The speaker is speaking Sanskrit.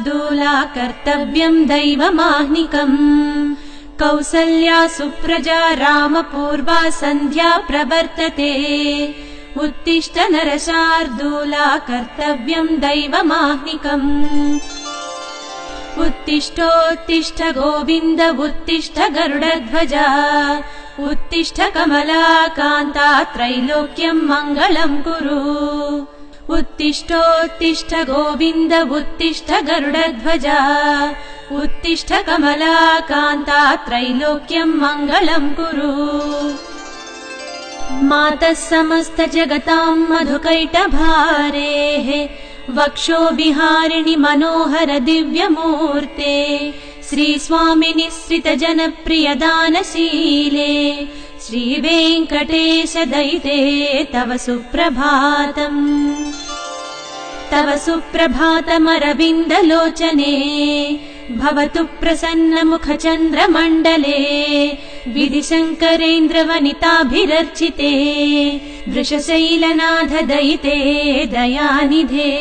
शार्दूला कर्तव्यम् दैवमाह्निकम् कौसल्या सुप्रजा रामपूर्वा सन्ध्या प्रवर्तते उत्तिष्ठ नरशार्दूला कर्तव्यम् दैवमाह्निकम् उत्तिष्ठोत्तिष्ठ गोविन्द उत्तिष्ठ गरुडध्वजा उत्तिष्ठ कमलाकान्ता त्रैलोक्यम् मङ्गलम् कुरु उत्तिष्ठोत्तिष्ठ गोविन्द उत्तिष्ठ गरुडध्वजा उत्तिष्ठ कमलाकान्ता त्रैलोक्यम् मङ्गलम् कुरु मातः समस्त जगताम् मधुकैटभारेः वक्षो विहारिणि मनोहर दिव्यमूर्ते श्रीस्वामिनि श्रित जनप्रिय दानशीले श्रीवेङ्कटेश दयिते तव सुप्रभातम् तव सुप्रभातमरविन्दलोचने भवतु प्रसन्नमुखचन्द्रमण्डले विधिशङ्करेन्द्रवनिताभिरर्चिते वृषशैलनाथ दयिते दयानिधे।